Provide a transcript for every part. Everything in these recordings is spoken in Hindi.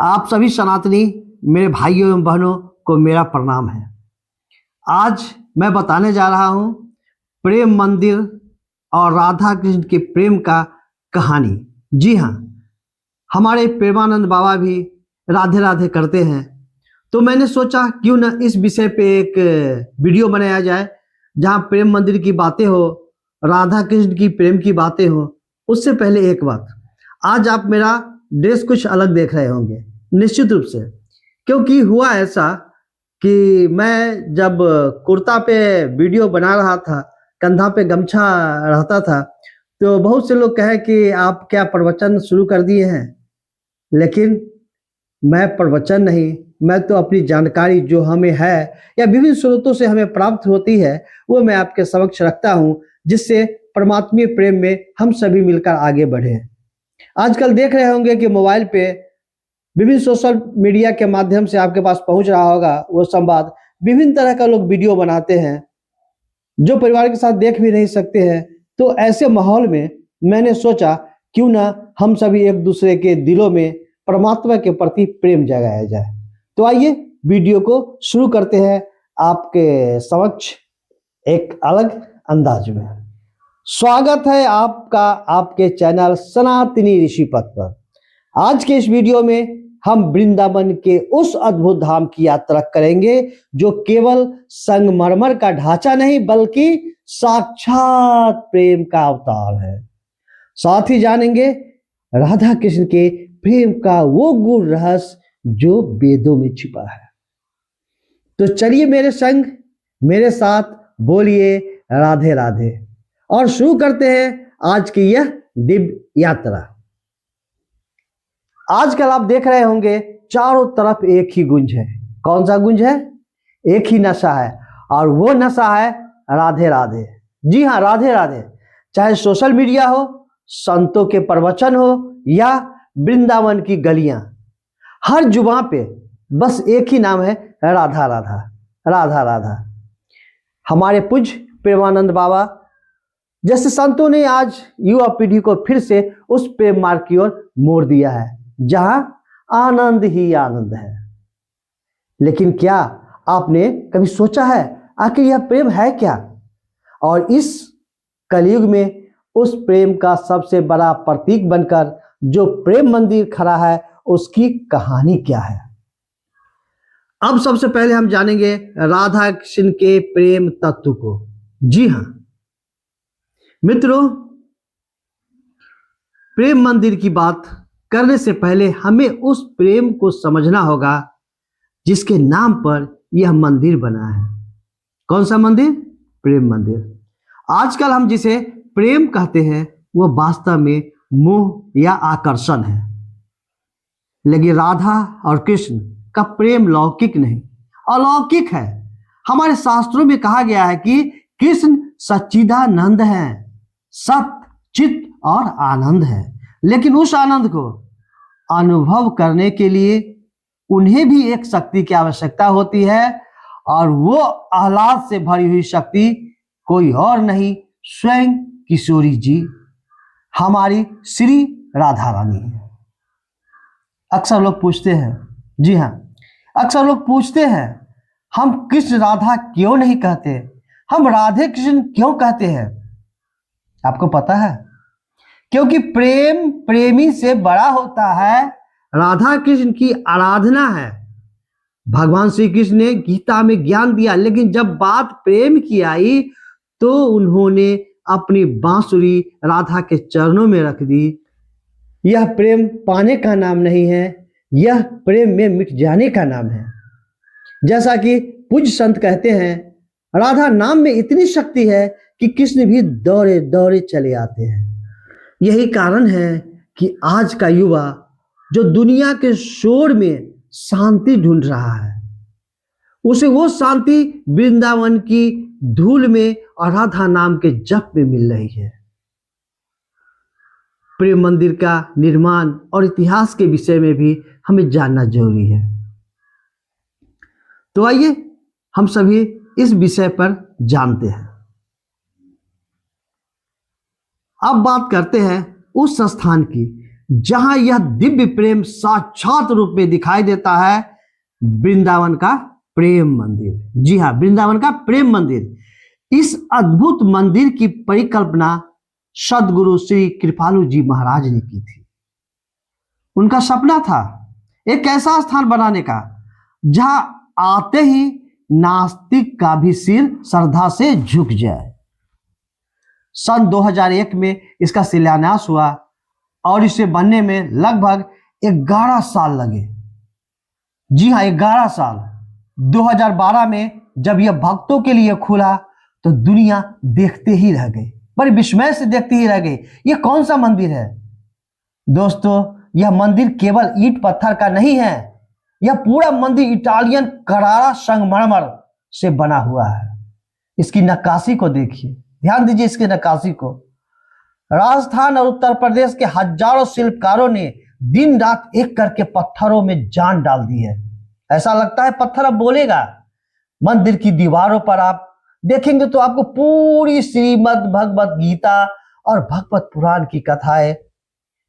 आप सभी सनातनी मेरे भाइयों एवं बहनों को मेरा प्रणाम है। आज मैं बताने जा रहा हूँ प्रेम मंदिर और राधा कृष्ण के प्रेम का कहानी। जी हाँ, हमारे प्रेमानंद बाबा भी राधे राधे करते हैं, तो मैंने सोचा क्यों ना इस विषय पे एक वीडियो बनाया जाए जहाँ प्रेम मंदिर की बातें हो, राधा कृष्ण की प्रेम की बातें हो। उससे पहले एक बात, आज आप मेरा ड्रेस कुछ अलग देख रहे होंगे निश्चित रूप से, क्योंकि हुआ ऐसा कि मैं जब कुर्ता पे वीडियो बना रहा था, कंधा पे गमछा रहता था, तो बहुत से लोग कहे कि आप क्या प्रवचन शुरू कर दिए हैं। लेकिन मैं प्रवचन नहीं, मैं तो अपनी जानकारी जो हमें है या विभिन्न स्रोतों से हमें प्राप्त होती है वो मैं आपके समक्ष रखता हूं, जिससे परमात्मीय प्रेम में हम सभी मिलकर आगे बढ़े। आजकल देख रहे होंगे कि मोबाइल पे विभिन्न सोशल मीडिया के माध्यम से आपके पास पहुंच रहा होगा वो संवाद, विभिन्न तरह का लोग वीडियो बनाते हैं जो परिवार के साथ देख भी नहीं सकते हैं। तो ऐसे माहौल में मैंने सोचा क्यों ना हम सभी एक दूसरे के दिलों में परमात्मा के प्रति प्रेम जगाया जाए। तो आइए वीडियो को शुरू करते हैं आपके समक्ष एक अलग अंदाज में। स्वागत है आपका आपके चैनल सनातनी ऋषि पथ पर। आज के इस वीडियो में हम वृंदावन के उस अद्भुत धाम की यात्रा करेंगे जो केवल संगमरमर का ढांचा नहीं बल्कि साक्षात प्रेम का अवतार है। साथ ही जानेंगे राधा कृष्ण के प्रेम का वो गूढ़ रहस्य जो वेदों में छिपा है। तो चलिए मेरे संग, मेरे साथ बोलिए राधे राधे और शुरू करते हैं आज की यह दिव्य यात्रा। आजकल आप देख रहे होंगे चारों तरफ एक ही गुंज है। कौन सा गुंज है? एक ही नशा है, और वो नशा है राधे राधे। जी हाँ, राधे राधे। चाहे सोशल मीडिया हो, संतों के प्रवचन हो या वृंदावन की गलियां, हर जुबान पे बस एक ही नाम है, राधा राधा राधा राधा। हमारे पूज्य प्रेमानंद बाबा जैसे संतों ने आज युवा पीढ़ी को फिर से उस प्रेम मार्ग की ओर मोड़ दिया है जहां आनंद ही आनंद है। लेकिन क्या आपने कभी सोचा है आखिर यह प्रेम है क्या? और इस कलयुग में उस प्रेम का सबसे बड़ा प्रतीक बनकर जो प्रेम मंदिर खड़ा है उसकी कहानी क्या है? अब सबसे पहले हम जानेंगे राधा कृष्ण के प्रेम तत्व को। जी हां मित्रों, प्रेम मंदिर की बात करने से पहले हमें उस प्रेम को समझना होगा जिसके नाम पर यह मंदिर बना है। कौन सा मंदिर? प्रेम मंदिर। आजकल हम जिसे प्रेम कहते हैं वह वास्तव में मोह या आकर्षण है। लेकिन राधा और कृष्ण का प्रेम लौकिक नहीं, अलौकिक है। हमारे शास्त्रों में कहा गया है कि कृष्ण सच्चिदानंद है, सत्य, चित्त और आनंद है। लेकिन उस आनंद को अनुभव करने के लिए उन्हें भी एक शक्ति की आवश्यकता होती है, और वो आह्लाद से भरी हुई शक्ति कोई और नहीं, स्वयं किशोरी जी, हमारी श्री राधा रानी है। अक्सर लोग पूछते हैं, जी हाँ, अक्सर लोग पूछते हैं हम कृष्ण राधा क्यों नहीं कहते, हम राधे कृष्ण क्यों कहते हैं? आपको पता है? क्योंकि प्रेम प्रेमी से बड़ा होता है। राधा कृष्ण की आराधना है। भगवान श्री कृष्ण ने गीता में ज्ञान दिया, लेकिन जब बात प्रेम की आई तो उन्होंने अपनी बांसुरी राधा के चरणों में रख दी। यह प्रेम पाने का नाम नहीं है, यह प्रेम में मिट जाने का नाम है। जैसा कि पूज्य संत कहते हैं, राधा नाम में इतनी शक्ति है कि कृष्ण भी दौड़े दौड़े चले आते हैं। यही कारण है कि आज का युवा जो दुनिया के शोर में शांति ढूंढ रहा है, उसे वो शांति वृंदावन की धूल में और राधा नाम के जप में मिल रही है। प्रेम मंदिर का निर्माण और इतिहास के विषय में भी हमें जानना जरूरी है। तो आइए हम सभी इस विषय पर जानते हैं। अब बात करते हैं उस स्थान की जहां यह दिव्य प्रेम साक्षात रूप में दिखाई देता है, वृंदावन का प्रेम मंदिर। जी हाँ, वृंदावन का प्रेम मंदिर। इस अद्भुत मंदिर की परिकल्पना सदगुरु श्री कृपालु जी महाराज ने की थी। उनका सपना था एक ऐसा स्थान बनाने का जहां आते ही नास्तिक का भी सिर श्रद्धा से झुक जाए। सन 2001 में इसका शिलान्यास हुआ और इसे बनने में लगभग 11 साल लगे। जी हाँ, 11 साल। 2012 में जब यह भक्तों के लिए खुला तो दुनिया देखते ही रह गई, बड़े विस्मय से देखते ही रह गई। यह कौन सा मंदिर है दोस्तों? यह मंदिर केवल ईंट पत्थर का नहीं है, यह पूरा मंदिर इटालियन करारा संगमरमर से बना हुआ है। इसकी नक्काशी को देखिए, ध्यान दीजिए इसकी नक्काशी को। राजस्थान और उत्तर प्रदेश के हजारों शिल्पकारों ने दिन रात एक करके पत्थरों में जान डाल दी है। ऐसा लगता है पत्थर अब बोलेगा। मंदिर की दीवारों पर आप देखेंगे तो आपको पूरी श्रीमद् भगवत गीता और भगवत पुराण की कथाएं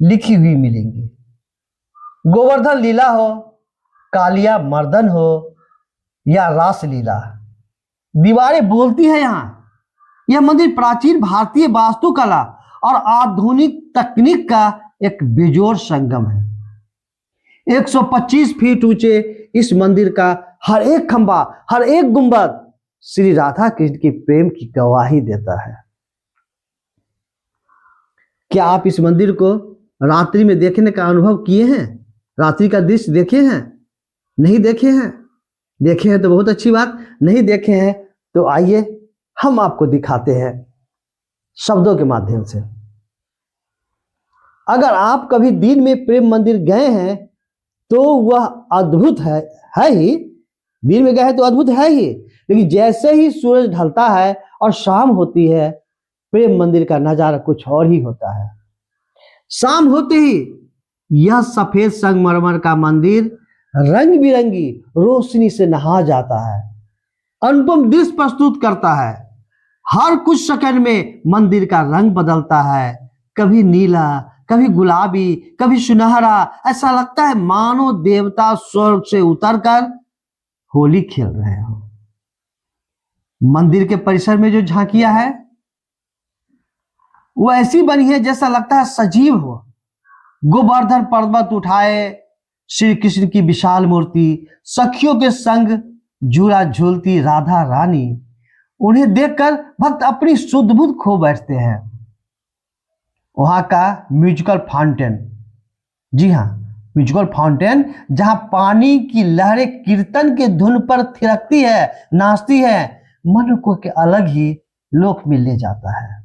लिखी हुई मिलेंगी। गोवर्धन लीला हो, कालिया मर्दन हो या रास लीला, दीवारें बोलती है। यह मंदिर प्राचीन भारतीय वास्तुकला और आधुनिक तकनीक का एक बेजोड़ संगम है। 125 फीट ऊंचे इस मंदिर का हर एक खंभा, हर एक गुंबद श्री राधा कृष्ण के प्रेम की गवाही देता है। क्या आप इस मंदिर को रात्रि में देखने का अनुभव किए हैं? रात्रि का दृश्य देखे हैं? नहीं देखे हैं? देखे हैं तो बहुत अच्छी बात, नहीं देखे हैं तो आइए हम आपको दिखाते हैं शब्दों के माध्यम से। अगर आप कभी दिन में प्रेम मंदिर गए हैं तो वह अद्भुत है ही। दिन में गए हैं तो अद्भुत है ही, लेकिन जैसे ही सूरज ढलता है और शाम होती है, प्रेम मंदिर का नजारा कुछ और ही होता है। शाम होते ही यह सफेद संगमरमर का मंदिर रंग बिरंगी रोशनी से नहा जाता है, अनुपम दृश्य प्रस्तुत करता है। हर कुछ सेकंड में मंदिर का रंग बदलता है, कभी नीला, कभी गुलाबी, कभी सुनहरा। ऐसा लगता है मानो देवता स्वर्ग से उतरकर होली खेल रहे हो। मंदिर के परिसर में जो झांकियां है वो ऐसी बनी है जैसा लगता है सजीव हो। गोवर्धन पर्वत उठाए श्री कृष्ण की विशाल मूर्ति, सखियों के संग झूला झूलती राधा रानी, उन्हें देखकर भक्त अपनी सुध बुध खो बैठते हैं। वहां का म्यूजिकल फाउंटेन, जी हाँ म्यूजिकल फाउंटेन, जहां पानी की लहरें कीर्तन के धुन पर थिरकती है, नाचती है, मन को के अलग ही लोक में ले जाता है।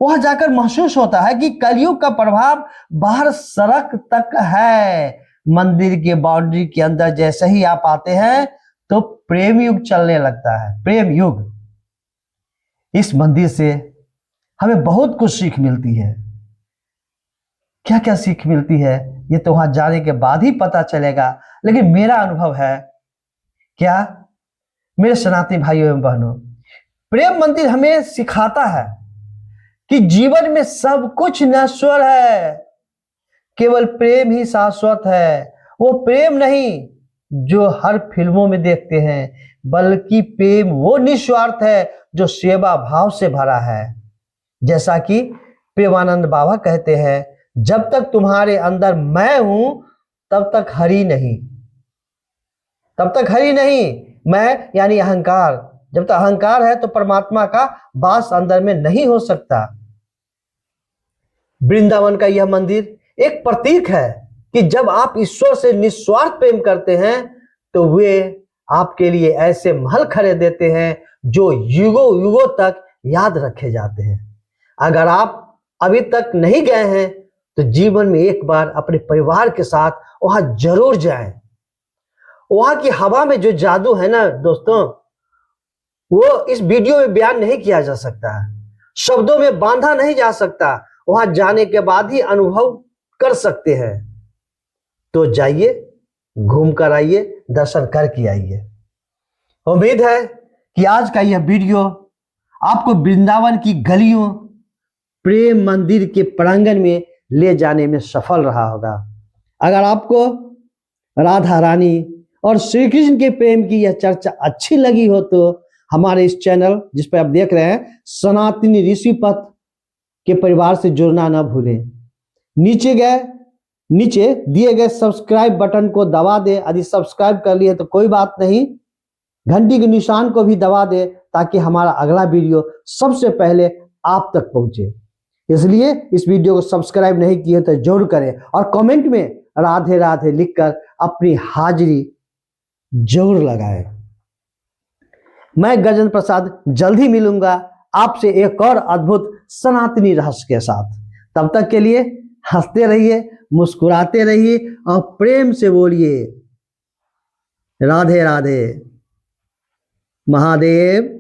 वहां जाकर महसूस होता है कि कलयुग का प्रभाव बाहर सड़क तक है। मंदिर के बाउंड्री के अंदर जैसे ही आप आते हैं तो प्रेम युग चलने लगता है। प्रेम युग। इस मंदिर से हमें बहुत कुछ सीख मिलती है। क्या क्या सीख मिलती है ये तो वहां जाने के बाद ही पता चलेगा, लेकिन मेरा अनुभव है क्या, मेरे सनातनी भाइयों एवं बहनों, प्रेम मंदिर हमें सिखाता है कि जीवन में सब कुछ नश्वर है, केवल प्रेम ही शाश्वत है। वो प्रेम नहीं जो हर फिल्मों में देखते हैं, बल्कि प्रेम वो निस्वार्थ है जो सेवा भाव से भरा है। जैसा कि प्रेमानंद बाबा कहते हैं, जब तक तुम्हारे अंदर मैं हूं तब तक हरि नहीं, तब तक हरि नहीं। मैं यानी अहंकार, जब तक अहंकार है तो परमात्मा का वास अंदर में नहीं हो सकता। वृंदावन का यह मंदिर एक प्रतीक है कि जब आप ईश्वर से निस्वार्थ प्रेम करते हैं तो वे आपके लिए ऐसे महल खड़े देते हैं जो युगों युगों तक याद रखे जाते हैं। अगर आप अभी तक नहीं गए हैं तो जीवन में एक बार अपने परिवार के साथ वहां जरूर जाएं। वहां की हवा में जो जादू है ना दोस्तों, वो इस वीडियो में बयान नहीं किया जा सकता, शब्दों में बांधा नहीं जा सकता। वहां जाने के बाद ही अनुभव कर सकते हैं। तो जाइए, घूम कर आइए, दर्शन करके आइए। उम्मीद है कि आज का यह वीडियो आपको वृंदावन की गलियों, प्रेम मंदिर के प्रांगण में ले जाने में सफल रहा होगा। अगर आपको राधा रानी और श्री कृष्ण के प्रेम की यह चर्चा अच्छी लगी हो तो हमारे इस चैनल जिस पर आप देख रहे हैं सनातनी ऋषि पथ के परिवार से जुड़ना ना भूलें। नीचे दिए गए सब्सक्राइब बटन को दबा दे। यदि सब्सक्राइब कर लिए तो कोई बात नहीं, घंटी के निशान को भी दबा दे ताकि हमारा अगला वीडियो सबसे पहले आप तक पहुंचे। इसलिए इस वीडियो को सब्सक्राइब नहीं किए तो जरूर करें और कमेंट में राधे राधे लिखकर अपनी हाजिरी जरूर लगाएं। मैं गजेंद्र प्रसाद जल्द ही मिलूंगा आपसे एक और अद्भुत सनातनी रहस्य के साथ। तब तक के लिए हंसते रहिए, मुस्कुराते रहिए और प्रेम से बोलिए राधे राधे। महादेव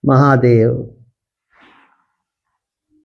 महादेव।